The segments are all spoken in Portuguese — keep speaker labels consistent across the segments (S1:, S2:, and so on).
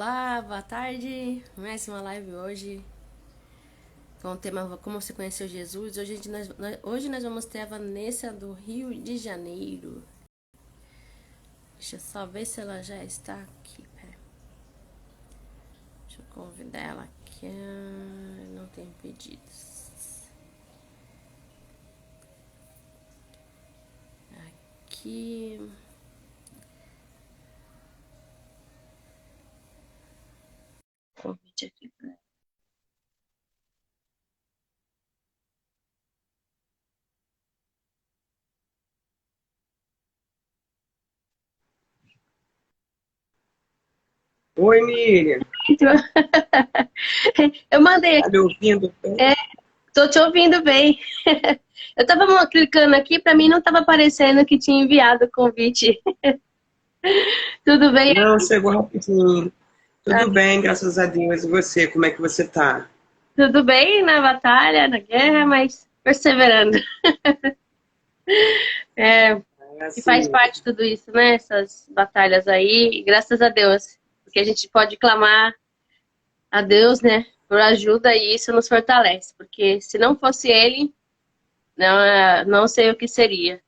S1: Olá, boa tarde. Mais uma live hoje com o tema Como você conheceu Jesus. Hoje nós vamos ter a Vanessa do Rio de Janeiro. Deixa eu só ver se ela já está aqui. Pera. Deixa eu convidar ela aqui. Não tem pedidos. Aqui. Convite aqui para.
S2: Oi, Miriam.
S1: Eu mandei
S2: Tá
S1: aqui.
S2: me ouvindo?
S1: Tô te ouvindo bem. Eu tava clicando aqui, pra mim não tava aparecendo que tinha enviado o convite. Tudo bem?
S2: Não, chegou rapidinho.
S1: Ah,
S2: Tudo bem, graças a Deus. E você, como é que você tá?
S1: tudo bem na batalha, na guerra, mas perseverando. É,
S2: É
S1: e
S2: assim
S1: faz parte
S2: mesmo.
S1: de tudo isso, né? Essas batalhas aí, e graças a Deus. Porque a gente pode clamar a Deus, né? Por ajuda e isso nos fortalece. Porque se não fosse Ele, não sei o que seria.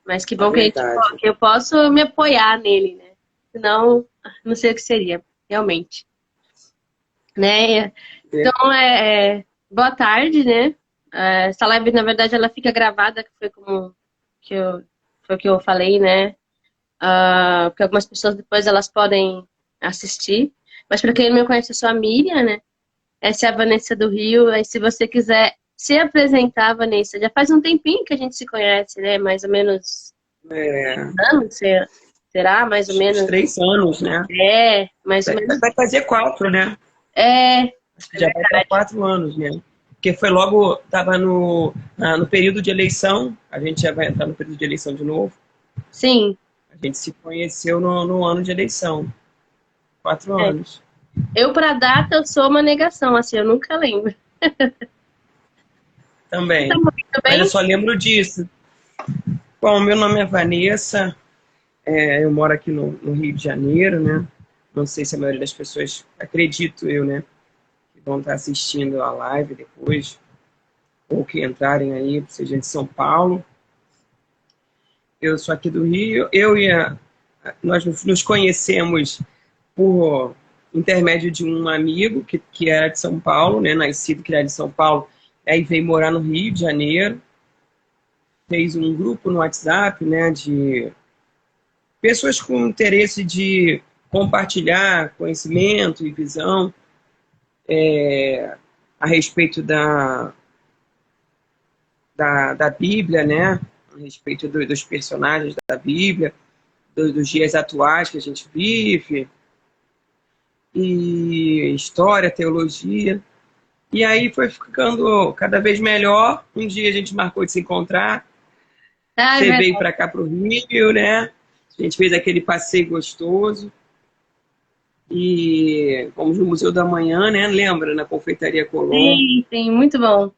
S1: Mas que
S2: É
S1: bom
S2: verdade.
S1: que eu posso me apoiar nele, né? Senão, não sei o que seria, realmente. Né?
S2: Ver-
S1: Então, boa tarde, né? Essa live, na verdade, ela fica gravada, que foi como que eu, foi o que eu falei, né? Porque algumas pessoas depois elas podem assistir. Mas para quem não me conhece, eu sou a Miriam, né? Essa é a Vanessa do Rio. Aí, se você quiser se apresentar, Vanessa, já faz um tempinho que a gente se conhece, né? Mais ou menos
S2: É,
S1: anos, será? Mais ou
S2: uns
S1: menos.
S2: 3 anos, né?
S1: Mais ou menos.
S2: Vai fazer 4, né?
S1: É,
S2: Acho que já vai para 4 anos, né? Porque foi logo, estava no período de eleição, a gente já vai entrar no período de eleição de novo.
S1: sim.
S2: A gente se conheceu no ano de eleição, 4
S1: É.
S2: anos
S1: Eu, pra data, eu sou uma negação, assim, eu nunca lembro. Você tá
S2: também.
S1: me ouvindo
S2: Mas eu
S1: bem?
S2: só lembro disso. Bom, meu nome é Vanessa, eu moro aqui no Rio de Janeiro, né? Não sei se a maioria das pessoas, acredito eu, né? Que vão estar assistindo a live depois, ou que entrarem aí, seja de São Paulo. Eu sou aqui do Rio. Nós nos conhecemos por intermédio de um amigo que era de São Paulo, né? Nascido e criado em São Paulo, aí veio morar no Rio de Janeiro. Fez um grupo no WhatsApp, né? De pessoas com interesse de compartilhar conhecimento e visão a respeito da Bíblia, né? A respeito dos personagens da Bíblia, dos dias atuais que a gente vive, e história, teologia. E aí foi ficando cada vez melhor. Um dia a gente marcou de se encontrar.
S1: Ah, é
S2: Você veio
S1: verdade.
S2: para cá para o Rio, né? A gente fez aquele passeio gostoso. E fomos no Museu da Manhã, né? Lembra? Na Confeitaria Colombo.
S1: Sim, sim, muito bom.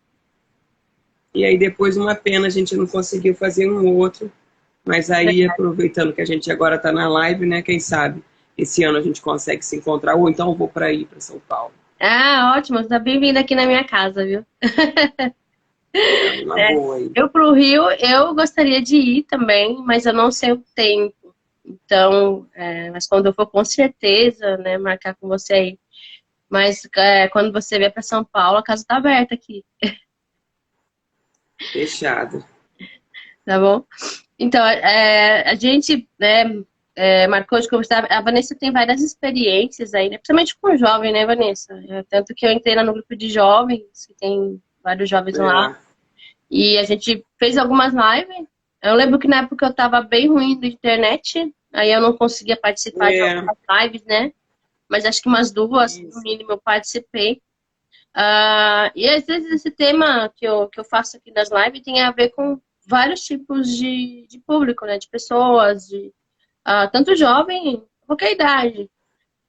S2: E aí depois, uma pena, a gente não conseguiu fazer um outro. Mas aí, aproveitando que a gente agora está na live, né? Quem sabe esse ano a gente consegue se encontrar. Ou então eu vou para ir para São Paulo.
S1: Ah, ótimo, você tá bem-vindo aqui na minha casa, viu?
S2: É uma
S1: É.
S2: boa aí.
S1: Eu pro Rio, eu gostaria de ir também, mas eu não sei o tempo. Então, mas quando eu for, com certeza, né, marcar com você aí. Mas quando você vier para São Paulo, a casa tá aberta aqui,
S2: Fechado.
S1: tá bom? Então, a gente, né, marcou de conversar. A Vanessa tem várias experiências aí, né? Principalmente com jovem, né, Vanessa? Tanto que eu entrei lá no grupo de jovens, que tem vários jovens lá,
S2: É,
S1: e a gente fez algumas lives. Eu lembro que na época eu tava bem ruim da internet, aí eu não conseguia participar de
S2: é,
S1: algumas lives, né? Mas acho que umas duas, no
S2: isso.
S1: mínimo, eu participei. E às vezes esse tema que eu faço aqui nas lives tem a ver com vários tipos de público, né? De pessoas, tanto jovem, qualquer idade.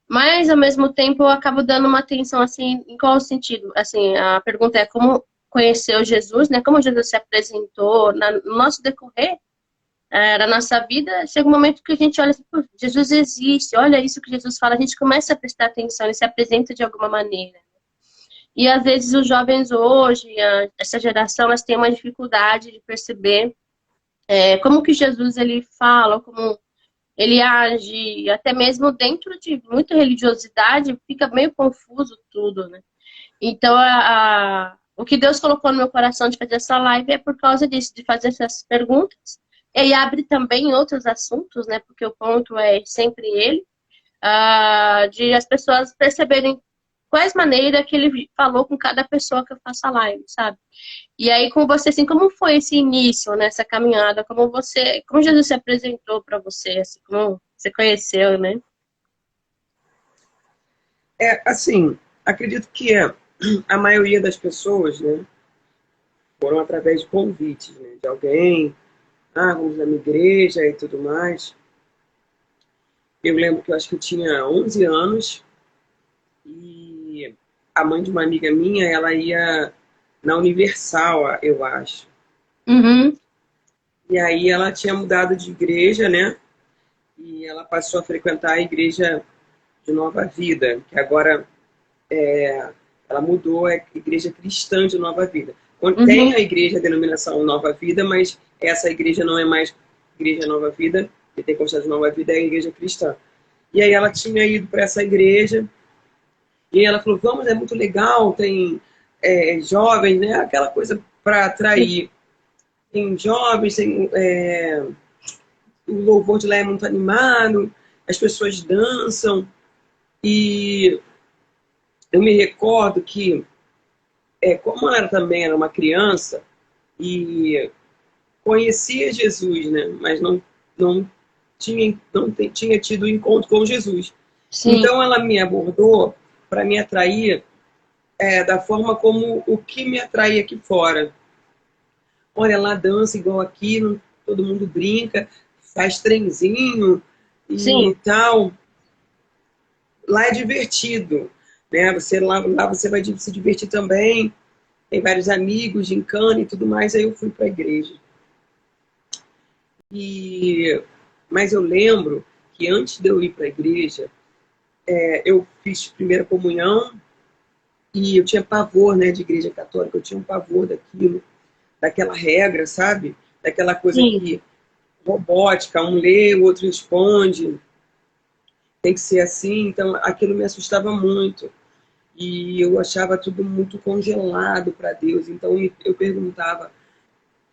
S1: Mas, ao mesmo tempo, eu acabo dando uma atenção, assim, em qual sentido? Assim, a pergunta é como conheceu Jesus, né? Como Jesus se apresentou no nosso decorrer. na nossa vida, chega um momento que a gente olha assim, pô, Jesus existe, olha isso que Jesus fala, a gente começa a prestar atenção, ele se apresenta de alguma maneira. E às vezes os jovens hoje, essa geração, elas têm uma dificuldade de perceber como que Jesus ele fala, como ele age, até mesmo dentro de muita religiosidade, fica meio confuso tudo, né? Então, o que Deus colocou no meu coração de fazer essa live é por causa disso, de fazer essas perguntas. E aí abre também outros assuntos, né? Porque o ponto é sempre ele, de as pessoas perceberem quais maneiras que ele falou com cada pessoa que eu faço a live, sabe? E aí com você, assim, como foi esse início nessa caminhada? Como Jesus se apresentou para você, assim, como você conheceu, né?
S2: Assim, acredito que a maioria das pessoas, né, foram através de convites, né, de alguém, vamos na minha igreja e tudo mais. Eu lembro que eu acho que eu tinha 11 anos e a mãe de uma amiga minha, ela ia na Universal, eu acho.
S1: Uhum,
S2: E aí ela tinha mudado de igreja, né? E ela passou a frequentar a igreja de Nova Vida, que agora ela mudou, é Igreja Cristã de Nova Vida. Tem
S1: uhum,
S2: a igreja, a denominação Nova Vida, mas essa igreja não é mais Igreja Nova Vida, que tem constante de Nova Vida, é a igreja cristã. E aí ela tinha ido para essa igreja, e ela falou, vamos, é muito legal, tem jovens, né? Aquela coisa para atrair. Tem jovens, tem, o louvor de lá é muito animado, as pessoas dançam, e eu me recordo que, como ela também era uma criança, e conhecia Jesus, né? Mas não tinha tido encontro com Jesus.
S1: sim,
S2: Então ela me abordou para me atrair da forma como o que me atrai aqui fora. Olha lá, dança igual aqui, todo mundo brinca, faz trenzinho
S1: sim,
S2: e tal. Lá é divertido, né? Lá você vai se divertir também. Tem vários amigos, gincana e tudo mais. Aí eu fui para a igreja. Mas eu lembro que antes de eu ir para a igreja, eu fiz primeira comunhão e eu tinha pavor, né, de igreja católica. Eu tinha um pavor daquilo, daquela regra, sabe? Daquela coisa
S1: sim.
S2: que robótica, um lê, o outro responde, tem que ser assim. Então aquilo me assustava muito. E eu achava tudo muito congelado para Deus. Então eu perguntava,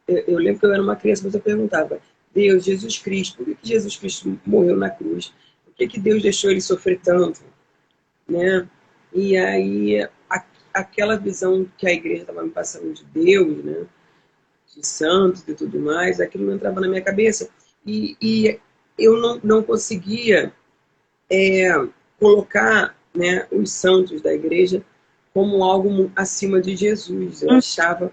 S2: eu lembro que eu era uma criança, mas eu perguntava, Deus, Jesus Cristo, por que Jesus Cristo morreu na cruz? Por que Deus deixou ele sofrer tanto? Né? E aí, aquela visão que a igreja estava me passando de Deus, né? De santos e tudo mais, aquilo não entrava na minha cabeça. E eu não conseguia colocar, né, os santos da igreja como algo acima de Jesus. Eu achava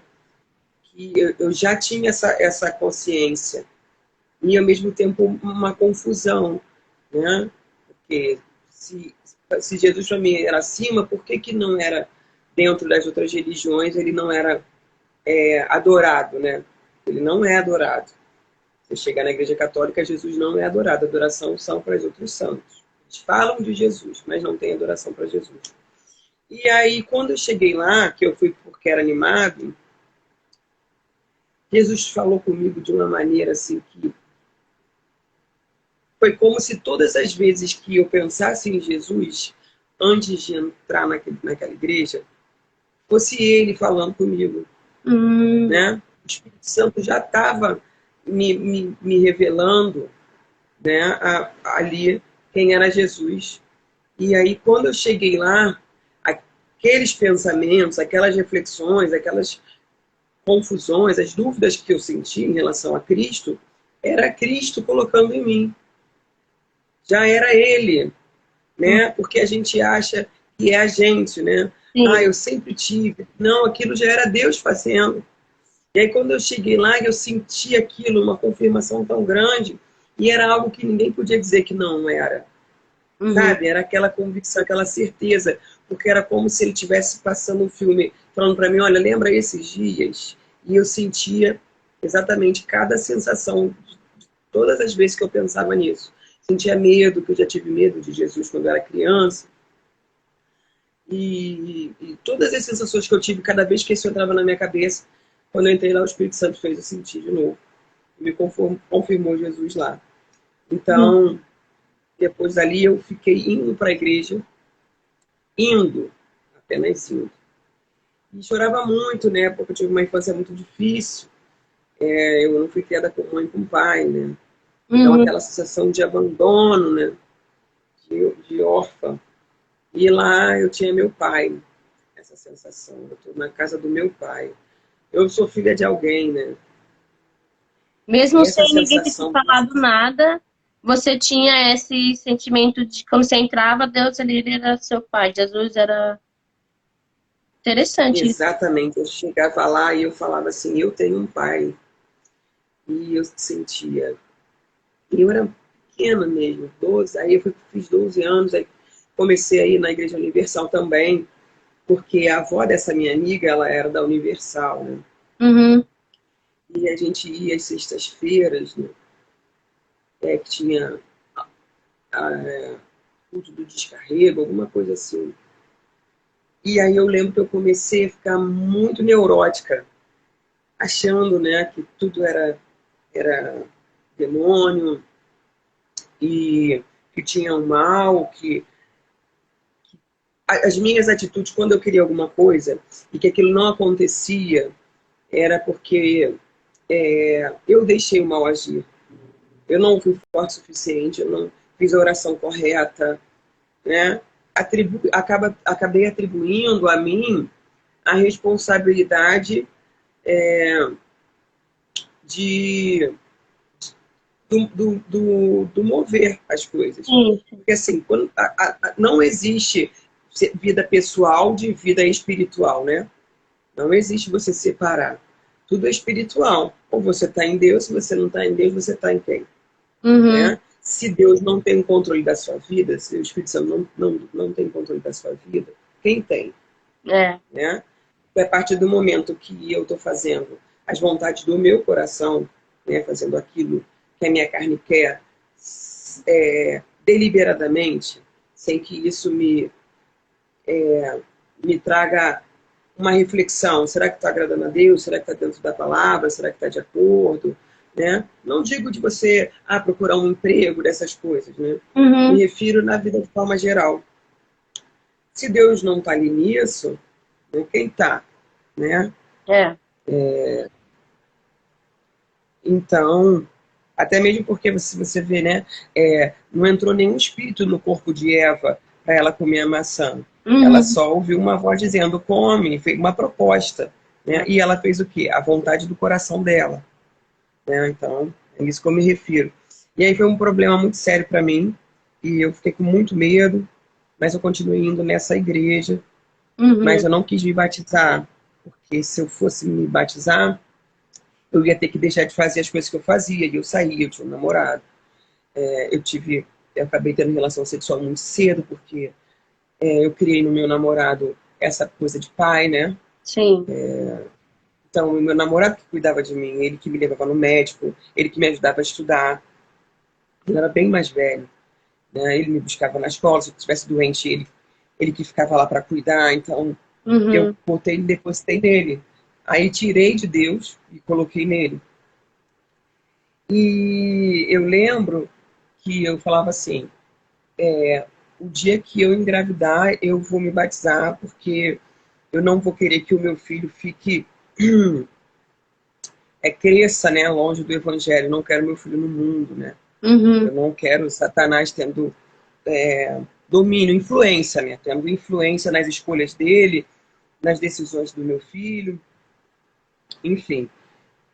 S2: que eu já tinha essa consciência e, ao mesmo tempo, uma confusão, né? Porque se Jesus para mim era acima, por que não era dentro das outras religiões, ele não era adorado, né? Ele não é adorado. Você chegar na igreja católica, Jesus não é adorado. A adoração são para os outros santos. Eles falam de Jesus, mas não tem adoração para Jesus. E aí, quando eu cheguei lá, que eu fui porque era animado, Jesus falou comigo de uma maneira assim que foi como se todas as vezes que eu pensasse em Jesus, antes de entrar naquela igreja, fosse ele falando comigo,
S1: Hum,
S2: né? O Espírito Santo já estava me revelando, né, ali quem era Jesus. E aí, quando eu cheguei lá, aqueles pensamentos, aquelas reflexões, aquelas confusões, as dúvidas que eu senti em relação a Cristo, era Cristo colocando em mim. Já era Ele,
S1: hum,
S2: né? Porque a gente acha que é a gente, né?
S1: sim.
S2: Eu sempre tive. Não, aquilo já era Deus fazendo. E aí, quando eu cheguei lá, eu senti aquilo, uma confirmação tão grande, e era algo que ninguém podia dizer que não era.
S1: Uhum.
S2: Sabe? Era aquela convicção, aquela certeza, porque era como se ele estivesse passando um filme, falando para mim, olha, lembra esses dias? E eu sentia exatamente cada sensação todas as vezes que eu pensava nisso. Sentia medo, que eu já tive medo de Jesus quando eu era criança. E todas as sensações que eu tive, cada vez que isso entrava na minha cabeça, quando eu entrei lá, o Espírito Santo fez eu sentir de novo. Me confirmou Jesus lá. Então, depois dali, eu fiquei indo para a igreja, apenas indo. E chorava muito, né? Porque eu tive uma infância muito difícil. Eu não fui criada com mãe e com pai, né? Então, aquela sensação de abandono, né? De órfã. E lá eu tinha meu pai, essa sensação. Eu estou na casa do meu pai. Eu sou filha de alguém, né?
S1: Mesmo
S2: E
S1: sem
S2: essa
S1: ninguém ter te
S2: sensação...
S1: falado nada, você tinha esse sentimento de quando você entrava, Deus ele era seu pai, Jesus era interessante.
S2: Exatamente. Eu chegava lá e eu falava assim, eu tenho um pai. E eu sentia... E eu era pequena mesmo, 12. Aí eu fiz 12 anos, aí comecei a ir na Igreja Universal também, porque a avó dessa minha amiga, ela era da Universal, né?
S1: Uhum.
S2: E a gente ia às sextas-feiras, né? Que tinha culto do descarrego, alguma coisa assim. E aí eu lembro que eu comecei a ficar muito neurótica, achando, né, que tudo era demônio e que tinha um mal, que as minhas atitudes quando eu queria alguma coisa e que aquilo não acontecia era porque eu deixei o mal agir. Eu não fui forte o suficiente, eu não fiz a oração correta, né? Acabei atribuindo a mim a responsabilidade de, do mover as coisas.
S1: Sim.
S2: Porque assim, não existe vida pessoal de vida espiritual, né? Não existe você separar. Tudo é espiritual. Ou você está em Deus, se você não está em Deus, você está em quem?
S1: Uhum.
S2: Né? Se Deus não tem controle da sua vida, se o Espírito Santo não tem controle da sua vida, quem tem?
S1: É.
S2: Né? E a partir do momento que eu estou fazendo as vontades do meu coração, né, fazendo aquilo que a minha carne quer, deliberadamente, sem que isso me traga uma reflexão. Será que está agradando a Deus? Será que está dentro da palavra? Será que está de acordo? Né? Não digo de você procurar um emprego, dessas coisas. Né? Me
S1: Uhum.
S2: refiro na vida de forma geral. Se Deus não está ali nisso, né, quem está? Né?
S1: É.
S2: Então, até mesmo porque você vê, né, não entrou nenhum espírito no corpo de Eva para ela comer a maçã. Ela
S1: Uhum.
S2: só ouviu uma voz dizendo, come, fez uma proposta. Né? E ela fez o quê? A vontade do coração dela. Né? Então, é isso que eu me refiro. E aí foi um problema muito sério para mim, e eu fiquei com muito medo, mas eu continuei indo nessa igreja, mas
S1: Uhum.
S2: eu não quis me batizar, porque se eu fosse me batizar, eu ia ter que deixar de fazer as coisas que eu fazia, e eu saía, eu tinha um namorado. Eu acabei tendo relação sexual muito cedo, porque eu criei no meu namorado essa coisa de pai, né?
S1: Sim.
S2: Então, o meu namorado que cuidava de mim, ele que me levava no médico, ele que me ajudava a estudar. Ele era bem mais velho, né? Ele me buscava na escola, se eu estivesse doente, ele que ficava lá para cuidar. Então, eu
S1: Uhum.
S2: botei e depositei nele. Aí tirei de Deus e coloquei nele. E eu lembro que eu falava assim, o dia que eu engravidar, eu vou me batizar, porque eu não vou querer que o meu filho fique cresça, né, longe do evangelho. Eu não quero meu filho no mundo, né? Eu
S1: Uhum.
S2: não quero Satanás tendo domínio, influência, né? Tendo influência nas escolhas dele, nas decisões do meu filho, enfim.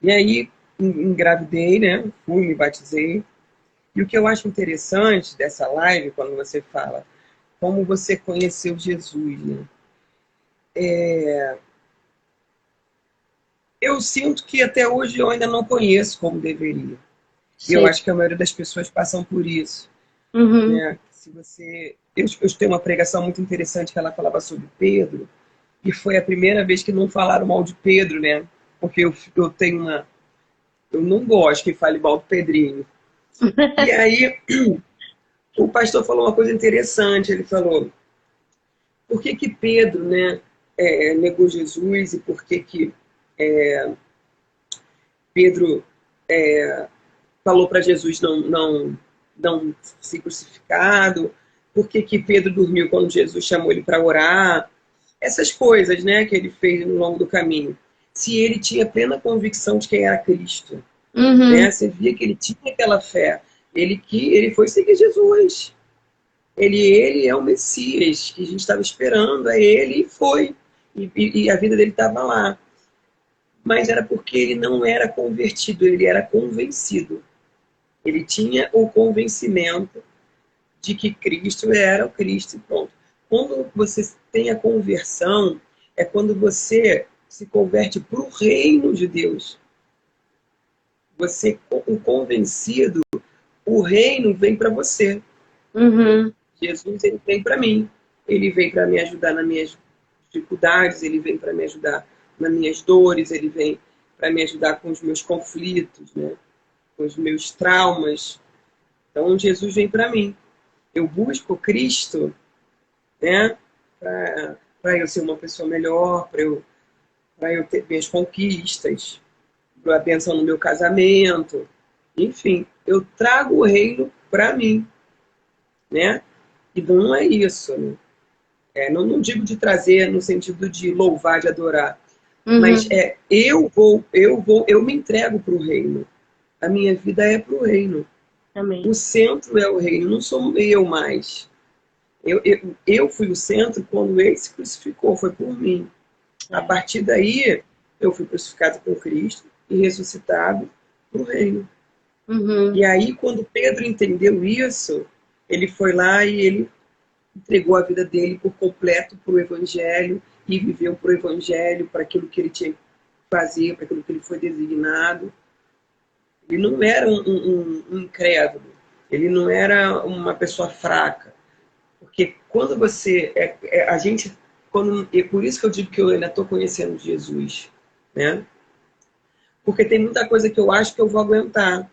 S2: E aí engravidei, né? Fui, me batizei. E o que eu acho interessante dessa live, quando você fala como você conheceu Jesus, né? Eu sinto que até hoje eu ainda não conheço como deveria. E eu
S1: Sim.
S2: acho que a maioria das pessoas passam por isso.
S1: Uhum.
S2: Né? Se você... eu tenho uma pregação muito interessante que ela falava sobre Pedro, e foi a primeira vez que não falaram mal de Pedro, né? Porque eu tenho uma... Eu não gosto que fale mal do Pedrinho. E aí, o pastor falou uma coisa interessante. Ele falou, por que que Pedro, né, negou Jesus e por que que Pedro falou para Jesus não ser crucificado? Por que que Pedro dormiu quando Jesus chamou ele para orar? Essas coisas, né, que ele fez no longo do caminho. Se ele tinha plena convicção de quem era Cristo,
S1: Uhum.
S2: né? Você via que ele tinha aquela fé. Ele foi seguir Jesus. Ele é o Messias que a gente estava esperando, é ele e foi. E a vida dele estava lá. Mas era porque ele não era convertido, ele era convencido. Ele tinha o convencimento de que Cristo era o Cristo e pronto. Quando você tem a conversão, é quando você se converte para o reino de Deus. Você, o convencido, o reino vem para você.
S1: Uhum.
S2: Jesus, ele vem para mim. Ele vem para me ajudar nas minhas dificuldades, ele vem para me ajudar nas minhas dores, ele vem para me ajudar com os meus conflitos, né? Com os meus traumas. Então, Jesus vem para mim. Eu busco Cristo, né? Para eu ser uma pessoa melhor, para eu ter minhas conquistas, para a bênção no meu casamento. Enfim, eu trago o reino para mim, né? E não é isso, né? Não digo de trazer no sentido de louvar, de adorar, mas
S1: Uhum.
S2: eu me entrego para o reino. A minha vida é para o reino.
S1: Amém.
S2: O centro é o reino, não sou eu mais. Eu fui o centro quando ele se crucificou, foi por mim. A
S1: É.
S2: partir daí, eu fui crucificado com Cristo e ressuscitado para o reino.
S1: Uhum.
S2: E aí, quando Pedro entendeu isso, ele foi lá e ele entregou a vida dele por completo para o Evangelho e viveu para o Evangelho, para aquilo que ele tinha que fazer, para aquilo que ele foi designado. Ele não era um incrédulo, ele não era uma pessoa fraca. Porque quando você. A gente. É por isso que eu digo que eu ainda estou conhecendo Jesus. Né? Porque tem muita coisa que eu acho que eu vou aguentar.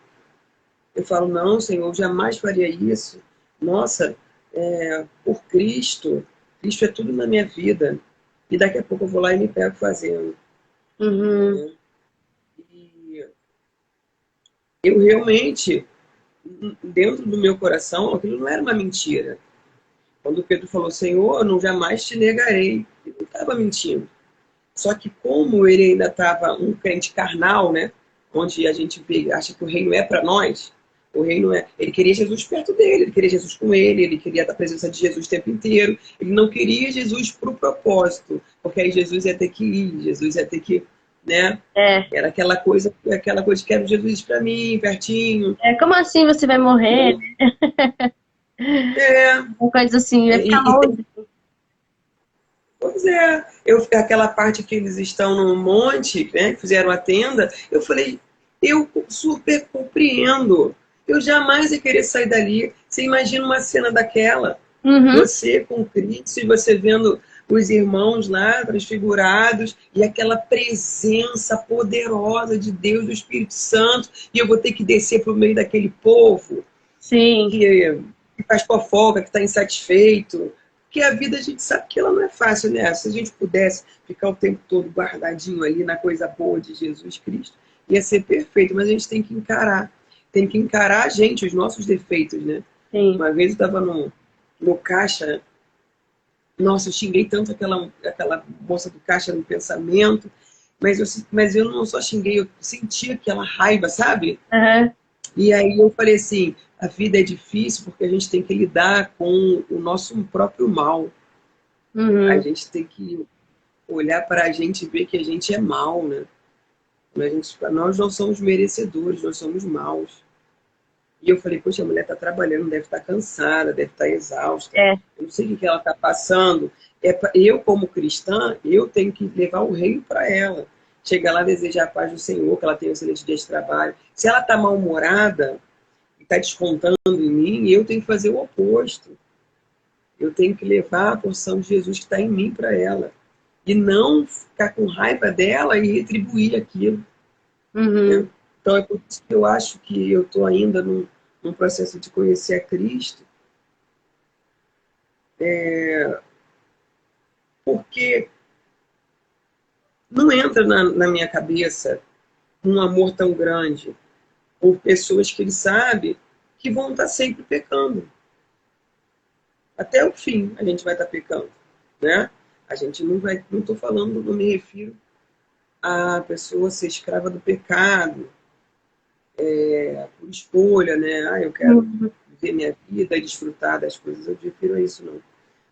S2: Eu falo, não, Senhor, eu jamais faria isso. Nossa, por Cristo, Cristo é tudo na minha vida. E daqui a pouco eu vou lá e me pego fazendo.
S1: Uhum.
S2: Né? E eu realmente, dentro do meu coração, aquilo não era uma mentira. Quando Pedro falou, Senhor, eu não jamais te negarei. Ele não estava mentindo. Só que como ele ainda estava um crente carnal, né? Onde a gente acha que o reino é para nós, o reino é. Ele queria Jesus perto dele, ele queria Jesus com ele queria a presença de Jesus o tempo inteiro. Ele não queria Jesus para o propósito, porque aí Jesus ia ter que ir, Jesus ia ter que, né?
S1: É.
S2: Era aquela coisa que quero Jesus para mim, pertinho.
S1: Como assim você vai morrer?
S2: É,
S1: Uma coisa assim, vai ficar
S2: e
S1: longe.
S2: pois é, aquela parte que eles estão no monte, né, que fizeram a tenda, eu falei, eu super compreendo. Eu jamais ia querer sair dali. Você imagina uma cena daquela,
S1: Uhum.
S2: você com Cristo e você vendo os irmãos lá transfigurados e aquela presença poderosa de Deus, do Espírito Santo, e eu vou ter que descer para o meio daquele povo
S1: Sim.
S2: que faz fofoca, que está insatisfeito. Porque a vida a gente sabe que ela não é fácil, né? Se a gente pudesse ficar o tempo todo guardadinho ali na coisa boa de Jesus Cristo, ia ser perfeito, mas a gente tem que encarar. Tem que encarar a gente, os nossos defeitos, né?
S1: Sim.
S2: Uma vez eu estava no caixa, nossa, eu xinguei tanto aquela moça do caixa no pensamento, mas eu não só xinguei, eu senti aquela raiva, sabe?
S1: Aham.
S2: E aí eu falei assim, a vida é difícil porque a gente tem que lidar com o nosso próprio mal. A
S1: Uhum.
S2: gente tem que olhar para a gente e ver que a gente é mal, né? Nós não somos merecedores, nós somos maus. E eu falei, poxa, a mulher está trabalhando, deve estar cansada, deve estar exausta.
S1: É.
S2: Eu não sei o que ela está passando. Eu, como cristã, eu tenho que levar o reino para ela. Chegar lá, desejar a paz do Senhor, que ela tenha um excelente dia de trabalho. Se ela está mal-humorada, está descontando em mim, eu tenho que fazer o oposto. Eu tenho que levar a porção de Jesus que está em mim para ela. E não ficar com raiva dela e retribuir aquilo. Né?
S1: Uhum.
S2: Então é por isso que eu acho que eu estou ainda um processo de conhecer a Cristo, porque não entra na minha cabeça um amor tão grande por pessoas que ele sabe que vão estar sempre pecando. Até o fim a gente vai estar pecando, né? A gente não vai, não estou falando, não me refiro a pessoa ser escrava do pecado, por escolha, né? Ah, eu quero viver minha vida e desfrutar das coisas, eu refiro a isso, não.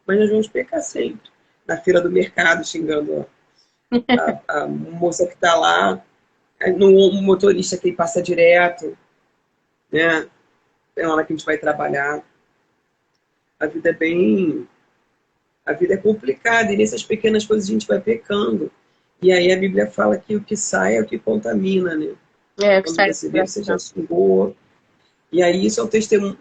S2: Mas nós vamos pecar sempre. Na fila do mercado, xingando a moça que está lá, no motorista que passa direto, né? É hora que a gente vai trabalhar. A vida é bem... A vida é complicada e nessas pequenas coisas a gente vai pecando. E aí a Bíblia fala que o que sai é o que contamina, né?
S1: O que
S2: Quando
S1: sai
S2: você vê, você já xingou. E aí isso é um testemunho,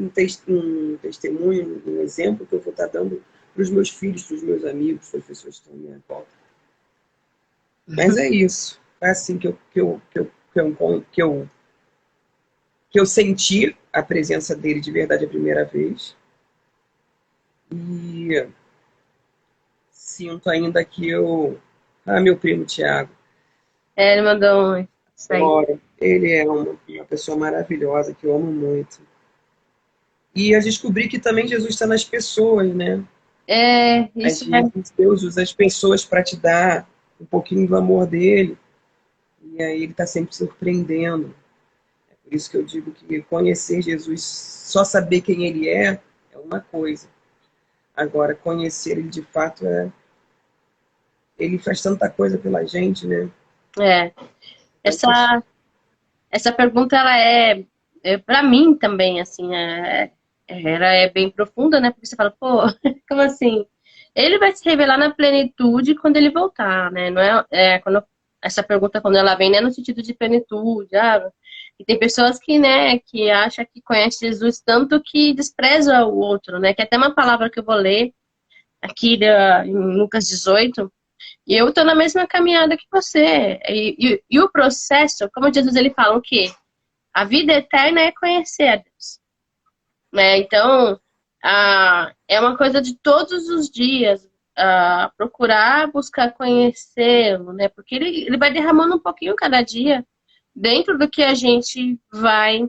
S2: um exemplo que eu vou estar dando para os meus filhos, para os meus amigos, para as pessoas que estão à minha volta. Mas é isso. É assim que eu senti a presença dele de verdade a primeira vez. E sinto ainda que eu... Ah, meu primo Tiago.
S1: Ele mandou um...
S2: Ele é uma pessoa maravilhosa, que eu amo muito. E eu descobri que também Jesus está nas pessoas, né?
S1: Isso
S2: Às vezes Deus usa as pessoas para te dar um pouquinho do amor dele. E aí ele está sempre surpreendendo. É por isso que eu digo que conhecer Jesus, só saber quem ele é uma coisa. Agora, conhecer ele de fato Ele faz tanta coisa pela gente, né?
S1: Essa pergunta, ela para mim também, assim, ela é bem profunda, né? Porque você fala, pô, como assim? Ele vai se revelar na plenitude quando ele voltar, né? Não essa pergunta, quando ela vem, né, no sentido de plenitude, e tem pessoas que, né, que acham que conhece Jesus tanto que despreza o outro, né? Que é até uma palavra que eu vou ler aqui em Lucas 18, e eu tô na mesma caminhada que você. E o processo, como Jesus ele fala o quê? A vida eterna é conhecer a Deus, né? Então, é uma coisa de todos os dias, procurar, buscar conhecê-lo, né? Porque ele vai derramando um pouquinho cada dia dentro do que a gente vai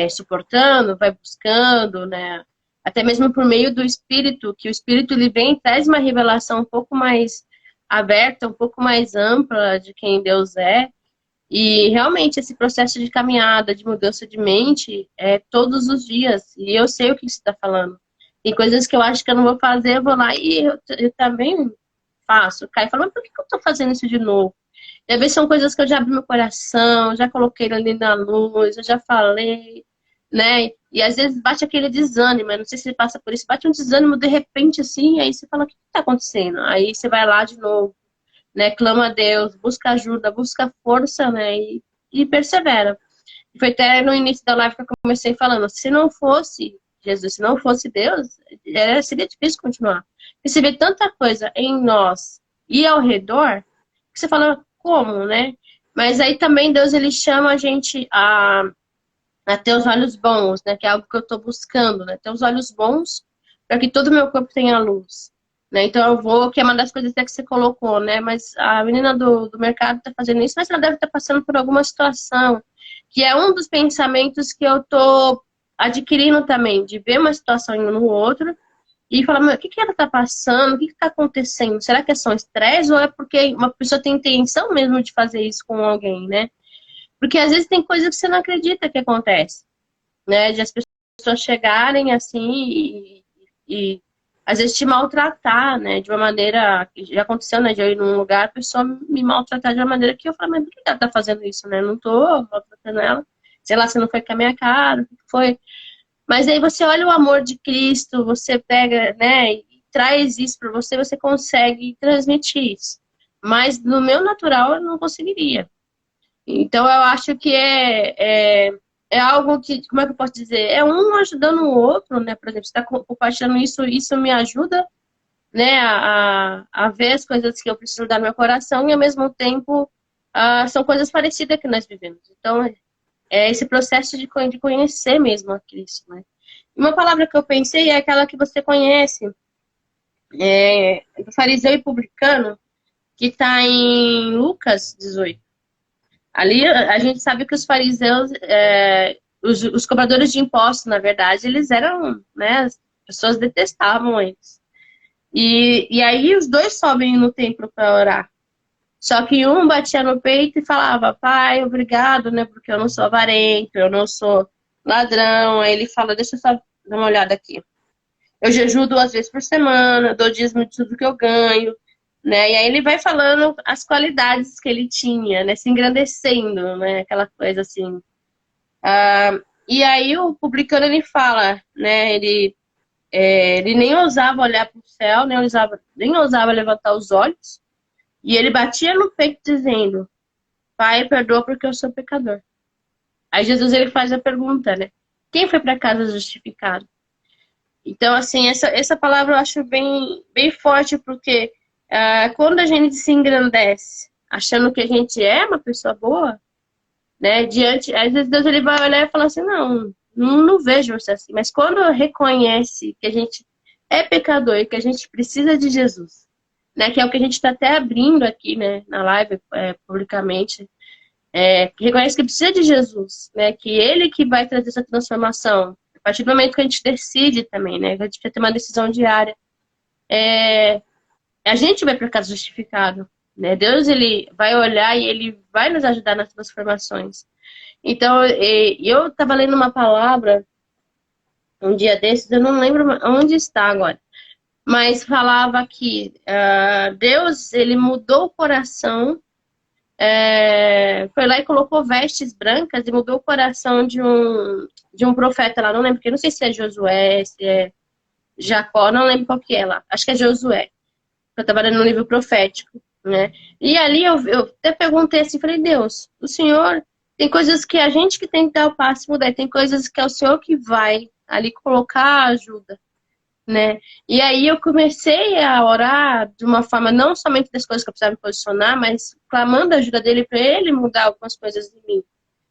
S1: suportando, vai buscando, né? Até mesmo por meio do Espírito, que o Espírito ele vem e traz uma revelação um pouco mais aberta, um pouco mais ampla de quem Deus é. E realmente esse processo de caminhada, de mudança de mente, é todos os dias. E eu sei o que você está falando. Tem coisas que eu acho que eu não vou fazer, eu vou lá e eu também faço. Cai falando, por que eu estou fazendo isso de novo? E às vezes são coisas que eu já abri meu coração, já coloquei ali na luz, eu já falei, né? E às vezes bate aquele desânimo, eu não sei se você passa por isso, bate um desânimo de repente assim, aí você fala, o que está acontecendo? Aí você vai lá de novo, né? Clama a Deus, busca ajuda, busca força, né? E persevera. Foi até no início da live que eu comecei falando, se não fosse Jesus, se não fosse Deus, seria difícil continuar. Porque você vê tanta coisa em nós e ao redor, que você fala, como, né? Mas aí também Deus, ele chama a gente a ter os olhos bons, né? Que é algo que eu estou buscando, né? Ter os olhos bons para que todo o meu corpo tenha luz. Né? Então eu vou, que é uma das coisas até que você colocou, né? Mas a menina do mercado está fazendo isso, mas ela deve estar passando por alguma situação, que é um dos pensamentos que eu estou adquirindo também, de ver uma situação no outro e falar, meu, o que ela está passando? O que está acontecendo? Será que é só estresse ou é porque uma pessoa tem intenção mesmo de fazer isso com alguém, né? Porque às vezes tem coisas que você não acredita que acontece, né? De as pessoas chegarem assim e às vezes te maltratar, né? De uma maneira, já aconteceu, né? De eu ir num lugar, a pessoa me maltratar de uma maneira que eu falo, mas por que ela tá fazendo isso, né? Não tô maltratando ela. Sei lá, se não foi com a minha cara, o que foi? Mas aí você olha o amor de Cristo, você pega, né? E traz isso para você, você consegue transmitir isso. Mas no meu natural eu não conseguiria. Então, eu acho que é algo que, como é que eu posso dizer? É um ajudando o outro, né? Por exemplo, você está compartilhando isso me ajuda, né, a ver as coisas que eu preciso dar no meu coração e, ao mesmo tempo, são coisas parecidas que nós vivemos. Então, é esse processo de conhecer mesmo a Cristo, né? Uma palavra que eu pensei é aquela que você conhece, do fariseu e publicano, que está em Lucas 18. Ali a gente sabe que os fariseus, os cobradores de impostos, na verdade, eles eram, né, as pessoas detestavam eles. E aí os dois sobem no templo para orar. Só que um batia no peito e falava, pai, obrigado, né, porque eu não sou avarento, eu não sou ladrão. Aí ele fala, deixa eu só dar uma olhada aqui. Eu jejuo 2 vezes por semana, dou dízimo de tudo que eu ganho, né? E aí ele vai falando as qualidades que ele tinha, né? Se engrandecendo, né? Aquela coisa assim. E aí o publicano, ele fala, né? Ele nem ousava olhar para o céu, nem ousava levantar os olhos. E ele batia no peito dizendo, pai, perdoa porque eu sou pecador. Aí Jesus, ele faz a pergunta, né? Quem foi para casa justificado? Então, assim, essa palavra eu acho bem forte, porque quando a gente se engrandece, achando que a gente é uma pessoa boa, né, às vezes Deus, ele vai olhar e falar assim, não vejo você assim. Mas quando reconhece que a gente é pecador e que a gente precisa de Jesus, né, que é o que a gente está até abrindo aqui, né, na live, publicamente, que reconhece que precisa de Jesus, né, que ele que vai trazer essa transformação. A partir do momento que a gente decide também, né, que a gente precisa ter uma decisão diária, a gente vai para casa justificado, né? Deus, ele vai olhar e ele vai nos ajudar nas transformações. Então, eu estava lendo uma palavra um dia desses, eu não lembro onde está agora, mas falava que Deus, ele mudou o coração, foi lá e colocou vestes brancas e mudou o coração de um profeta lá, não lembro, porque não sei se é Josué, se é Jacó, não lembro qual que é lá, acho que é Josué. Eu estava lendo um livro profético, né? E ali eu até perguntei assim, falei, Deus, o Senhor, tem coisas que a gente que tem que dar o passo e mudar, tem coisas que é o Senhor que vai ali colocar a ajuda, né? E aí eu comecei a orar de uma forma, não somente das coisas que eu precisava me posicionar, mas clamando a ajuda dele para ele mudar algumas coisas em mim.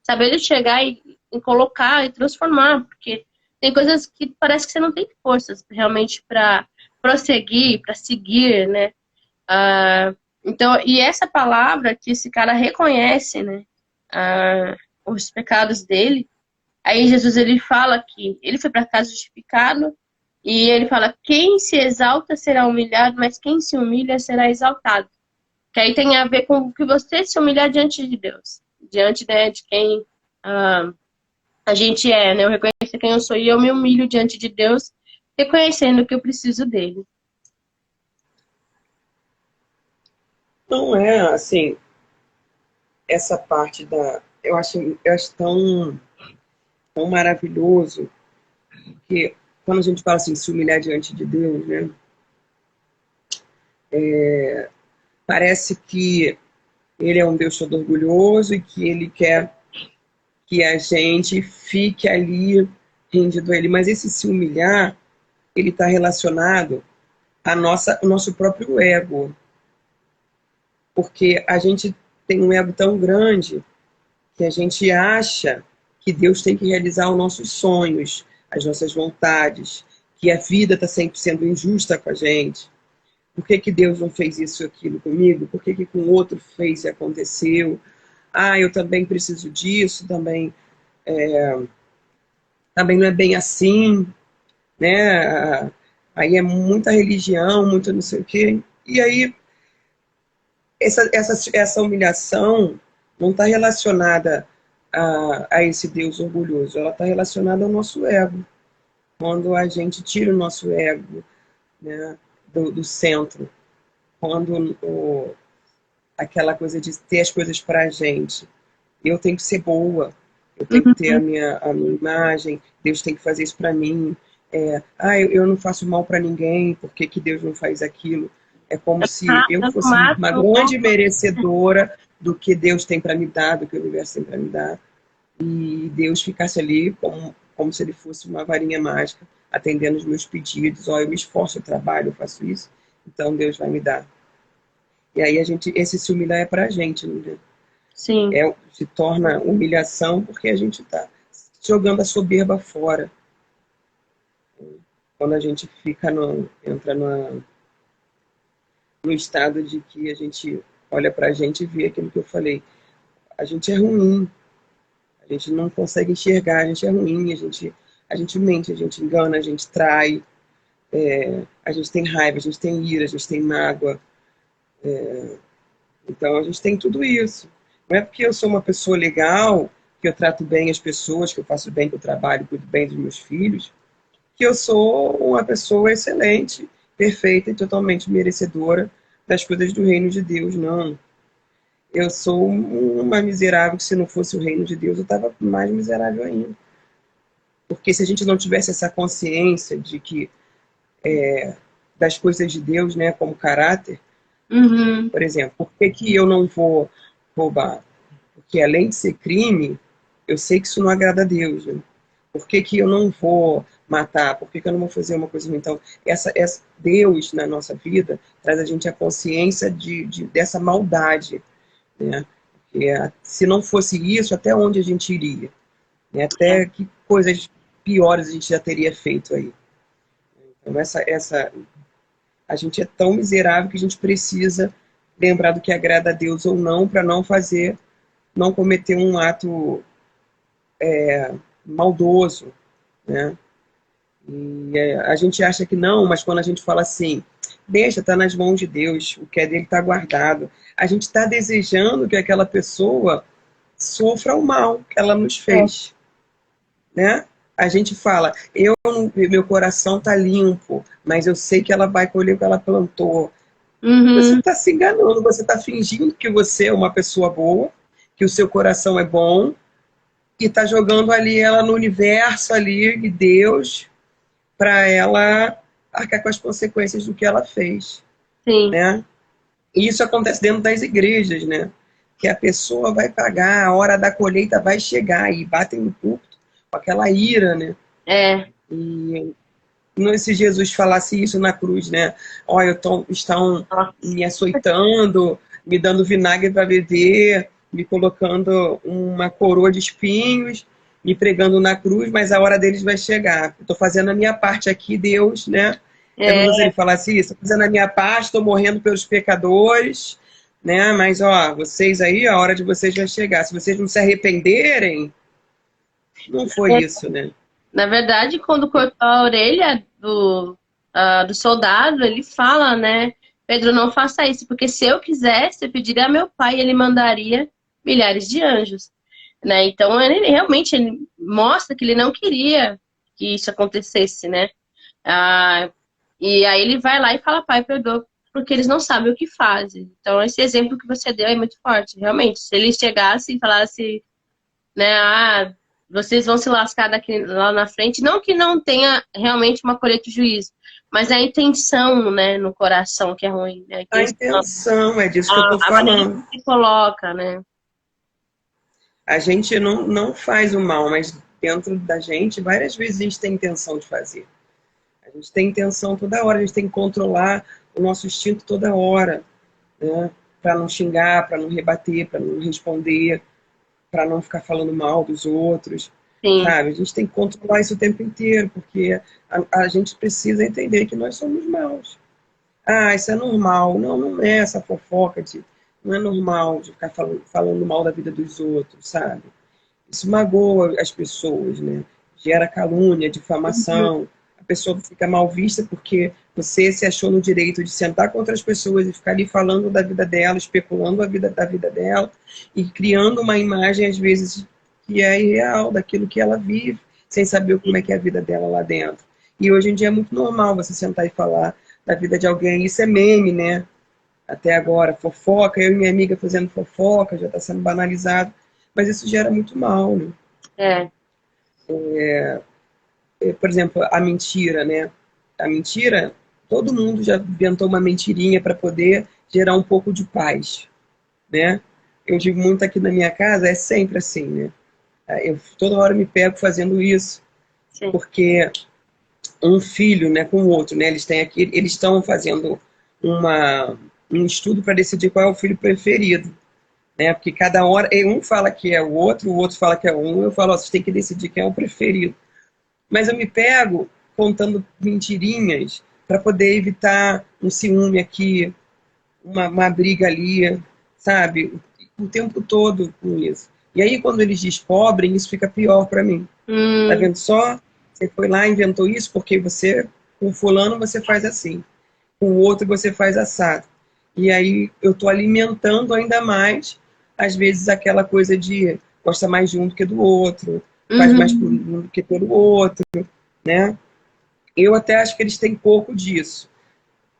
S1: Sabe, ele chegar e colocar e transformar, porque tem coisas que parece que você não tem forças realmente para prosseguir, para seguir, né? Então, e essa palavra que esse cara reconhece, né? Os pecados dele. Aí Jesus, ele fala que ele foi para casa justificado e ele fala, quem se exalta será humilhado, mas quem se humilha será exaltado. Que aí tem a ver com que você se humilhar diante de Deus, diante, né, de quem a gente é, né? Eu reconhecer quem eu sou e eu me humilho diante de Deus, reconhecendo que eu preciso dele.
S2: Não é assim, essa parte eu acho tão maravilhoso, porque quando a gente fala assim, se humilhar diante de Deus, né? Parece que ele é um Deus todo orgulhoso e que ele quer que a gente fique ali rendido a ele. Mas esse se humilhar, ele está relacionado ao nosso próprio ego. Porque a gente tem um ego tão grande que a gente acha que Deus tem que realizar os nossos sonhos, as nossas vontades, que a vida está sempre sendo injusta com a gente. Por que Deus não fez isso e aquilo comigo? Por que com o outro fez e aconteceu? Eu também preciso disso, também não é bem assim, né? Aí é muita religião, muito não sei o quê. E aí, essa humilhação não está relacionada a esse Deus orgulhoso, ela está relacionada ao nosso ego. Quando a gente tira o nosso ego, né, do centro, quando aquela coisa de ter as coisas para a gente, eu tenho que ser boa, eu tenho que ter a minha imagem, Deus tem que fazer isso para mim, eu não faço mal para ninguém, por que Deus não faz aquilo? É como se eu fosse uma grande merecedora do que Deus tem para me dar, do que o universo tem para me dar, e Deus ficasse ali como se ele fosse uma varinha mágica, atendendo os meus pedidos. Eu me esforço, eu trabalho, eu faço isso, então Deus vai me dar. E aí esse se humilhar é pra gente, né?
S1: Sim.
S2: Se torna humilhação porque a gente está jogando a soberba fora. Quando a gente entra no estado de que a gente olha para a gente e vê aquilo que eu falei. A gente é ruim, a gente não consegue enxergar, a gente é ruim, a gente mente, a gente engana, a gente trai, a gente tem raiva, a gente tem ira, a gente tem mágoa. Então a gente tem tudo isso. Não é porque eu sou uma pessoa legal, que eu trato bem as pessoas, que eu faço bem, que eu trabalho, cuido bem dos meus filhos, que eu sou uma pessoa excelente, perfeita e totalmente merecedora das coisas do reino de Deus. Não. Eu sou uma miserável que, se não fosse o reino de Deus, eu estava mais miserável ainda. Porque se a gente não tivesse essa consciência de que das coisas de Deus, né, como caráter,
S1: Uhum.
S2: por exemplo, por que eu não vou roubar? Porque além de ser crime, eu sei que isso não agrada a Deus. Né? Por que eu não vou matar? Por que eu não vou fazer uma coisa ruim? Então, essa Deus na nossa vida traz a gente a consciência dessa maldade. Né? Se não fosse isso, até onde a gente iria? Né? Até que coisas piores a gente já teria feito aí. Então, a gente é tão miserável que a gente precisa lembrar do que agrada a Deus ou não, para não cometer um ato maldoso, né? E a gente acha que não, mas quando a gente fala assim, deixa, tá nas mãos de Deus, o que é dele tá guardado. A gente está desejando que aquela pessoa sofra o mal que ela nos fez, né? A gente fala, meu coração tá limpo, mas eu sei que ela vai colher o que ela plantou. Você
S1: Uhum.
S2: está se enganando, você está fingindo que você é uma pessoa boa, que o seu coração é bom, e está jogando ali ela no universo ali de Deus para ela arcar com as consequências do que ela fez,
S1: Sim.
S2: né? E isso acontece dentro das igrejas, né? Que a pessoa vai pagar, a hora da colheita vai chegar e batem no púlpito com aquela ira, né?
S1: É.
S2: E não se Jesus falasse isso na cruz, né? Olha, estão
S1: Nossa.
S2: me açoitando, me dando vinagre para beber, me colocando uma coroa de espinhos, me pregando na cruz, mas a hora deles vai chegar. Estou fazendo a minha parte aqui, Deus, né?
S1: É.
S2: Jesus ele falasse isso, estou fazendo a minha parte, estou morrendo pelos pecadores, né? Mas ó, vocês aí, a hora de vocês vai chegar. Se vocês não se arrependerem, não foi isso, né?
S1: Na verdade, quando cortou a orelha do soldado, ele fala, né? Pedro, não faça isso, porque se eu quisesse, eu pediria a meu pai e ele mandaria milhares de anjos. Né? Então, ele realmente ele mostra que ele não queria que isso acontecesse, né? Ah, e aí ele vai lá e fala, pai, perdoa, porque eles não sabem o que fazem. Então, esse exemplo que você deu é muito forte, realmente. Se ele chegasse e falasse, né? Ah, vocês vão se lascar daqui, lá na frente. Não que não tenha realmente uma colheita de juízo, mas é a intenção, né, no coração que é ruim, né?
S2: A intenção, é disso que eu estou
S1: A maneira
S2: falando.
S1: que se coloca, né?
S2: A gente não faz o mal, mas dentro da gente, várias vezes a gente tem intenção de fazer. A gente tem intenção toda hora, a gente tem que controlar o nosso instinto toda hora, né? Para não xingar, para não rebater, para não responder, para não ficar falando mal dos outros,
S1: Sim,
S2: sabe? A gente tem que controlar isso o tempo inteiro, porque a gente precisa entender que nós somos maus. Ah, isso é normal. Não, não é essa fofoca não é normal de ficar falando mal da vida dos outros, sabe? Isso magoa as pessoas, né? Gera calúnia, difamação. A pessoa fica mal vista porque você se achou no direito de sentar com outras pessoas e ficar ali falando da vida dela, especulando da vida dela e criando uma imagem, às vezes, que é irreal daquilo que ela vive, sem saber como é que é a vida dela lá dentro. E hoje em dia é muito normal você sentar e falar da vida de alguém. Isso é meme, né? Até agora, fofoca, eu e minha amiga fazendo fofoca, já está sendo banalizado, mas isso gera muito mal, né?
S1: é.
S2: Por exemplo, a mentira, né? A mentira, todo mundo já inventou uma mentirinha para poder gerar um pouco de paz, né? Eu digo muito aqui na minha casa, é sempre assim, né? Eu toda hora me pego fazendo isso,
S1: Sim.
S2: porque um filho, né, com o outro, né? Eles estão fazendo um estudo para decidir qual é o filho preferido. né? Porque cada hora, um fala que é o outro fala que é um, eu falo, ó, vocês têm que decidir quem é o preferido. Mas eu me pego contando mentirinhas para poder evitar um ciúme aqui, uma briga ali, sabe? O tempo todo com isso. E aí, quando eles descobrem, isso fica pior para mim. Tá
S1: Hum,
S2: vendo só? Você foi lá e inventou isso porque você, com fulano, você faz assim. Com o outro, você faz assado. E aí, eu tô alimentando ainda mais, às vezes, aquela coisa de gosta mais de um do que do outro, faz mais por
S1: uhum,
S2: um do que pelo outro, né? Eu até acho que eles têm pouco disso,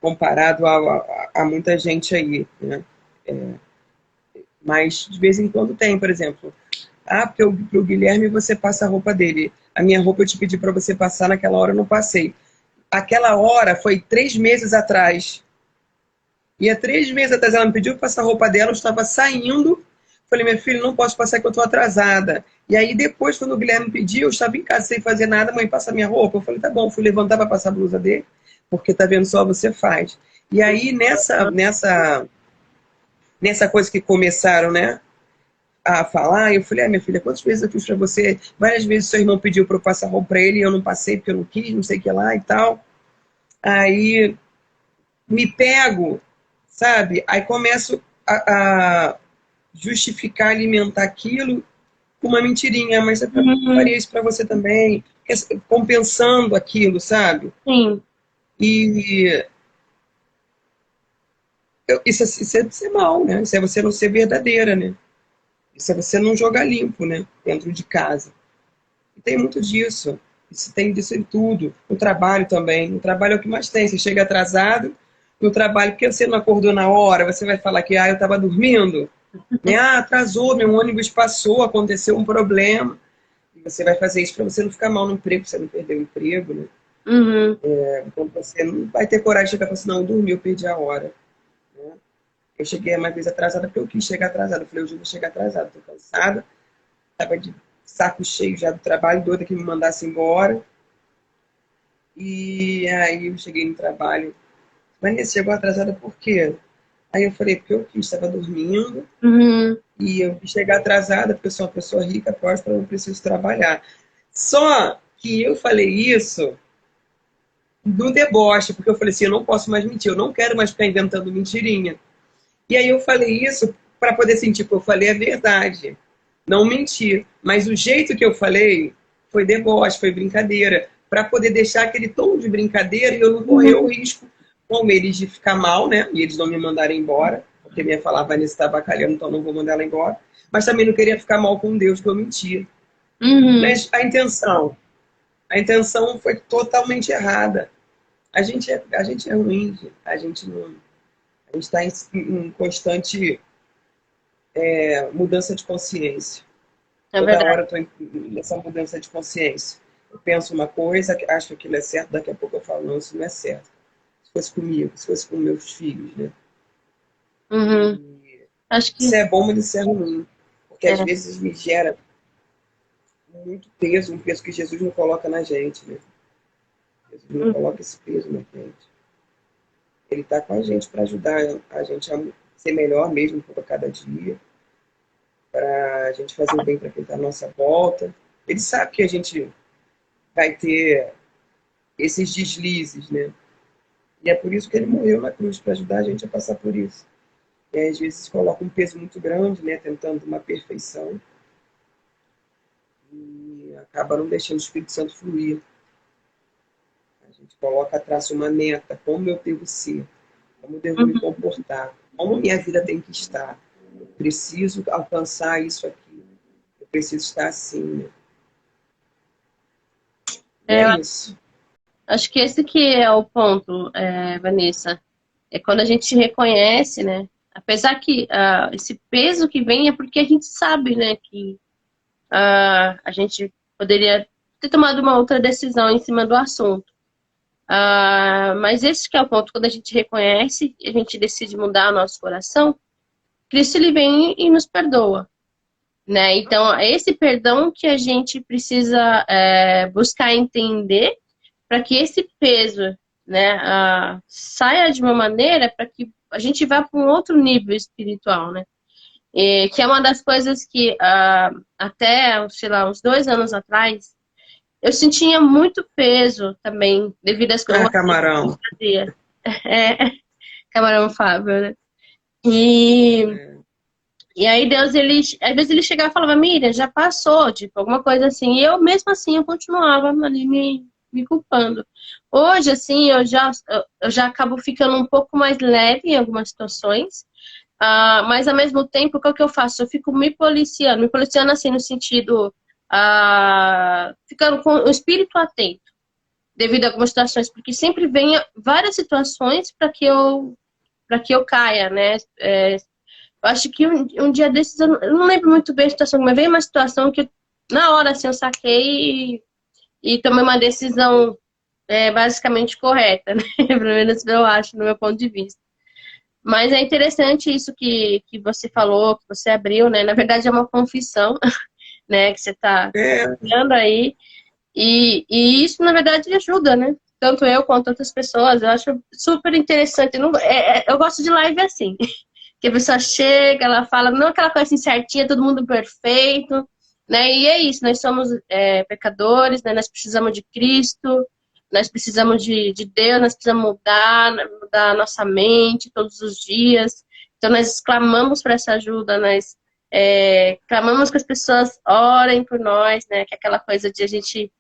S2: comparado a muita gente aí, né? Mas de vez em quando tem, por exemplo. Ah, porque pro Guilherme você passa a roupa dele. A minha roupa eu te pedi para você passar, naquela hora eu não passei. Aquela hora foi 3 meses atrás. E há 3 meses atrás ela me pediu para passar a roupa dela, eu estava saindo. Falei, minha filha, não posso passar que eu estou atrasada. E aí depois, quando o Guilherme pediu, eu estava em casa sem fazer nada, mãe, passa minha roupa. Eu falei, tá bom, fui levantar para passar a blusa dele, porque tá vendo só, você faz. E aí nessa coisa que começaram, né, a falar, eu falei, minha filha, quantas vezes eu fiz para você? Várias vezes seu irmão pediu para eu passar roupa para ele e eu não passei porque eu não quis, não sei o que lá e tal. Aí me pego, sabe? Aí começo a justificar, alimentar aquilo com uma mentirinha, mas eu
S1: uhum,
S2: faria isso para você também, compensando aquilo, sabe?
S1: sim,
S2: E isso é ser mal, né? Isso é você não ser verdadeira, né? Isso é você não jogar limpo, né? Dentro de casa. E tem muito disso. Isso tem disso em tudo. No trabalho também. No trabalho é o que mais tem. Você chega atrasado no trabalho, porque você não acordou na hora, você vai falar que eu estava dormindo. Né? Atrasou, meu ônibus passou, aconteceu um problema. E você vai fazer isso para você não ficar mal no emprego, para você não perder o emprego. Né?
S1: uhum,
S2: Então você não vai ter coragem de chegar e falar assim, não, eu dormi, eu perdi a hora. Né? Eu cheguei uma vez atrasada porque eu quis chegar atrasada. Eu falei, hoje eu vou chegar atrasada, estou cansada. Estava de saco cheio já do trabalho, doida que me mandasse embora. E aí eu cheguei no trabalho. Vanessa, chegou atrasada por quê? Aí eu falei, porque eu quis, estava dormindo.
S1: uhum,
S2: E eu quis chegar atrasada, porque eu sou uma pessoa rica, próspera, não preciso trabalhar. Só que eu falei isso no deboche, porque eu falei assim, eu não posso mais mentir, eu não quero mais ficar inventando mentirinha. E aí eu falei isso para poder sentir que eu falei a verdade. Não mentir. Mas o jeito que eu falei foi deboche, foi brincadeira. Para poder deixar aquele tom de brincadeira e eu não correr o
S1: uhum,
S2: risco com eles de ficar mal, né? E eles não me mandarem embora. Porque minha falar, Vanessa está bacalhando, então não vou mandar ela embora. Mas também não queria ficar mal com Deus, que eu mentia.
S1: uhum.
S2: Mas a intenção foi totalmente errada. A gente é ruim, a gente não. A gente está em constante mudança de consciência.
S1: É
S2: Toda
S1: verdade.
S2: hora eu estou nessa mudança de consciência. Eu penso uma coisa, acho que aquilo é certo, daqui a pouco eu falo, não, isso não é certo. Se fosse comigo, se fosse com meus filhos, né?
S1: Uhum.
S2: E
S1: Acho
S2: isso
S1: que
S2: é bom, mas isso é ruim. Porque às
S1: é.
S2: vezes me gera muito peso, um peso que Jesus não coloca na gente, né? Jesus não
S1: Uhum.
S2: coloca esse peso na gente. Ele está com a gente para ajudar a gente a ser melhor mesmo por cada dia, para a gente fazer o bem para quem está à nossa volta. Ele sabe que a gente vai ter esses deslizes, né? E é por isso que ele morreu na cruz, para ajudar a gente a passar por isso. E aí, às vezes coloca um peso muito grande, né? Tentando uma perfeição e acaba não deixando o Espírito Santo fluir. A gente coloca, traça uma meta, como eu devo ser, como eu devo me
S1: Uhum.
S2: comportar, como minha vida tem que estar. Eu preciso alcançar isso aqui. Eu preciso estar assim, né? E
S1: É,
S2: é
S1: eu
S2: isso.
S1: acho que esse que é o ponto, Vanessa. É quando a gente reconhece, né? Apesar que esse peso que vem é porque a gente sabe, né, que a gente poderia ter tomado uma outra decisão em cima do assunto. Mas esse que é o ponto, quando a gente reconhece e a gente decide mudar o nosso coração, Cristo ele vem e nos perdoa, né? Então, é esse perdão que a gente precisa buscar entender para que esse peso, né, saia de uma maneira para que a gente vá para um outro nível espiritual, né? Que é uma das coisas que até, sei lá, uns 2 anos atrás, eu sentia muito peso também, devido às
S2: Ah,
S1: coisas que eu
S2: camarão.
S1: fazia. É, camarão Fábio, né? E,
S2: É.
S1: e aí Deus, às vezes ele chegava e falava, Miriam, já passou, tipo, alguma coisa assim. E eu, mesmo assim, eu continuava ali me culpando. Hoje, assim, eu já acabo ficando um pouco mais leve em algumas situações. Mas ao mesmo tempo, o que é que eu faço? Eu fico me policiando assim no sentido, ficando com o espírito atento, devido a algumas situações, porque sempre vem várias situações para que eu caia, né? Eu acho que um dia desses, eu não lembro muito bem a situação, mas veio uma situação que na hora assim eu saquei e tomei uma decisão basicamente correta, né? Pelo menos eu acho, no meu ponto de vista. Mas é interessante isso que você falou, que você abriu, né? Na verdade é uma confissão, né? Que você está
S2: É,
S1: dando aí. E isso, na verdade, ajuda, né? Tanto eu quanto outras pessoas. Eu acho super interessante. Eu gosto de live assim. Que a pessoa chega, ela fala, não aquela coisa assim certinha, todo mundo perfeito, né? E é isso, nós somos pecadores, né? Nós precisamos de Cristo, nós precisamos de Deus, nós precisamos mudar a nossa mente todos os dias. Então nós clamamos por essa ajuda, nós clamamos que as pessoas orem por nós, né? Que é aquela coisa de a gente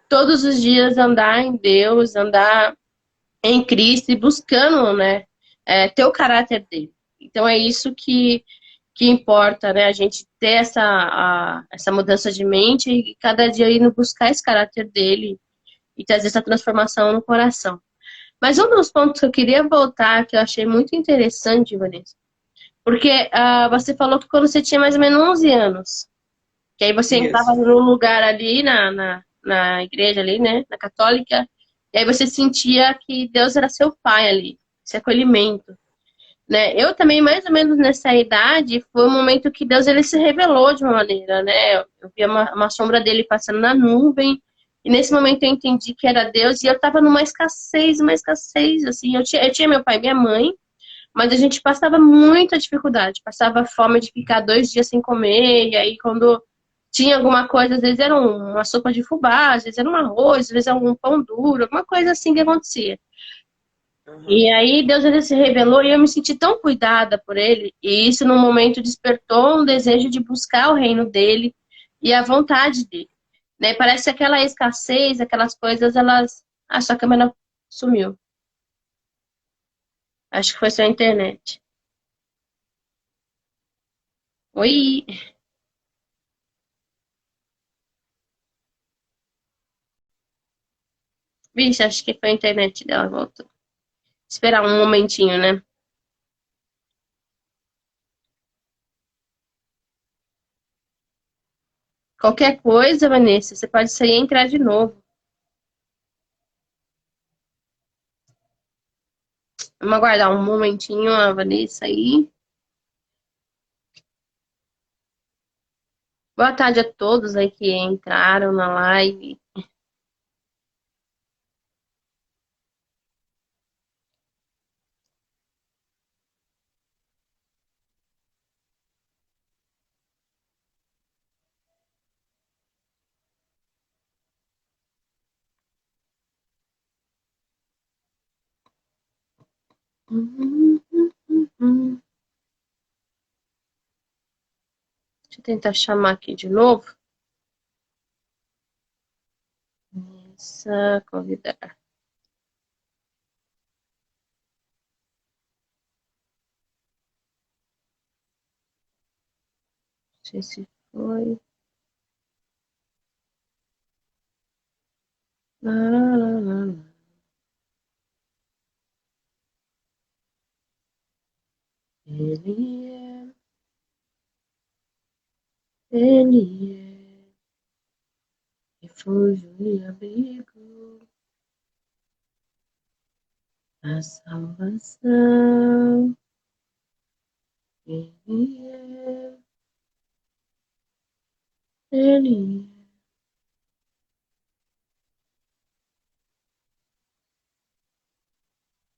S1: todos os dias andar em Deus, andar em Cristo e buscando, né, ter o caráter dele. Então é isso que importa, né? A gente ter essa mudança de mente e cada dia indo buscar esse caráter dele e trazer essa transformação no coração. Mas um dos pontos que eu queria voltar, que eu achei muito interessante, Vanessa, porque você falou que quando você tinha mais ou menos 11 anos, que aí você entrava
S2: isso.
S1: num lugar ali na igreja ali, né, na católica, e aí você sentia que Deus era seu pai ali, esse acolhimento, né? Eu também, mais ou menos nessa idade, foi um momento que Deus ele se revelou de uma maneira, né? Eu via uma sombra dele passando na nuvem, e nesse momento eu entendi que era Deus, e eu tava uma escassez, assim. Eu tinha meu pai e minha mãe, mas a gente passava muita dificuldade, passava fome de ficar 2 dias sem comer, e aí quando tinha alguma coisa, às vezes era uma sopa de fubá, às vezes era um arroz, às vezes era um pão duro, alguma coisa assim que acontecia.
S2: Aham.
S1: E aí Deus ele se revelou e eu me senti tão cuidada por ele, e isso no momento despertou um desejo de buscar o reino dele e a vontade dele, né? Parece que aquela escassez, aquelas coisas, elas... Ah, sua câmera sumiu. Acho que foi sua internet. Oi! Vixe, acho que foi a internet dela, voltou. Esperar um momentinho, né? Qualquer coisa, Vanessa, você pode sair e entrar de novo. Vamos aguardar um momentinho a Vanessa aí. Boa tarde a todos aí que entraram na live. Deixa eu tentar chamar aqui de novo. Essa, convidar. Não sei se foi. Lá, lá, lá, lá, lá. Ele ele é refúgio e abrigo, a salvação. Ele é.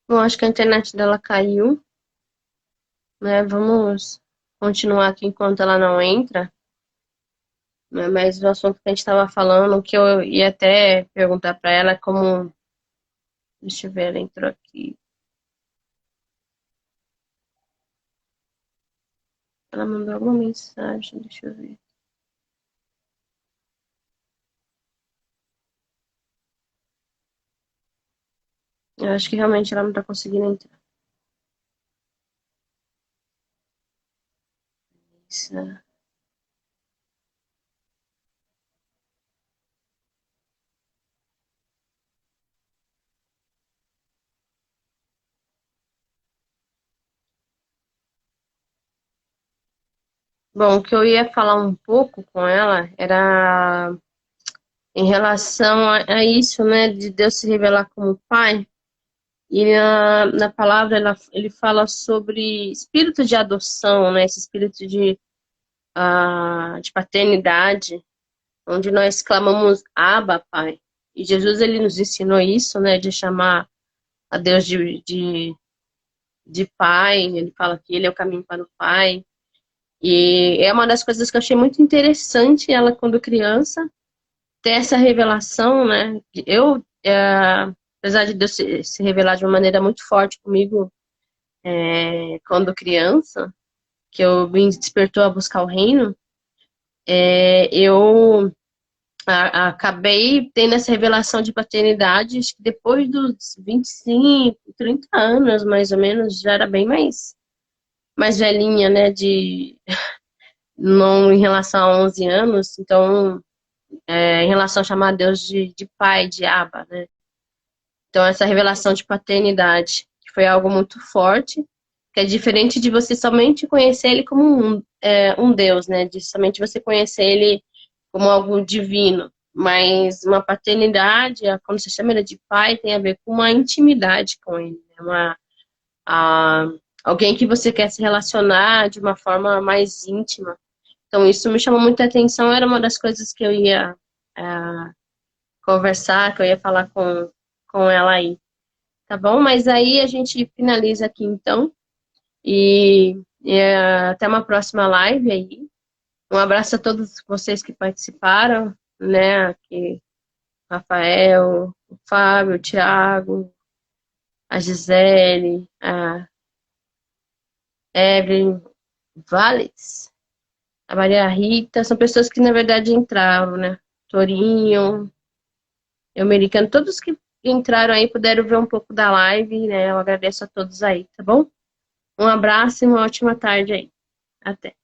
S1: Bom, acho que a internet dela caiu, né? Vamos. continuar aqui enquanto ela não entra, né? Mas o assunto que a gente estava falando, que eu ia até perguntar para ela como. Deixa eu ver, ela entrou aqui. Ela mandou alguma mensagem, deixa eu ver. Eu acho que realmente ela não tá conseguindo entrar. Isso, né? Bom, o que eu ia falar um pouco com ela era em relação a isso, né, de Deus se revelar como Pai. E na palavra ele fala sobre espírito de adoção, né, esse espírito de paternidade, onde nós clamamos Abba, Pai. E Jesus ele nos ensinou isso, né, de chamar a Deus de Pai. Ele fala que Ele é o caminho para o Pai. E é uma das coisas que eu achei muito interessante, ela quando criança, ter essa revelação, né? Eu, apesar de Deus se revelar de uma maneira muito forte comigo, quando criança, que eu me despertou a buscar o reino, eu acabei tendo essa revelação de paternidade, acho que depois dos 25, 30 anos, mais ou menos, já era bem mais velhinha, né? Não em relação a 11 anos, então, em relação a chamar Deus de pai, de Abba, né? Então, essa revelação de paternidade, que foi algo muito forte, que é diferente de você somente conhecer ele como um Deus, né? De somente você conhecer ele como algo divino. Mas uma paternidade, quando você chama ele de pai, tem a ver com uma intimidade com ele, né? A- alguém que você quer se relacionar de uma forma mais íntima. Então, isso me chamou muita atenção, era uma das coisas que eu ia conversar, que eu ia falar com ela aí. Tá bom? Mas aí a gente finaliza aqui então. E até uma próxima live aí. Um abraço a todos vocês que participaram, né? Aqui, Rafael, o Fábio, o Thiago, a Gisele, a Evelyn Valles, a Maria Rita, são pessoas que na verdade entraram, né? Torinho, o americano, todos que entraram aí puderam ver um pouco da live, né? Eu agradeço a todos aí, tá bom? Um abraço e uma ótima tarde aí. Até.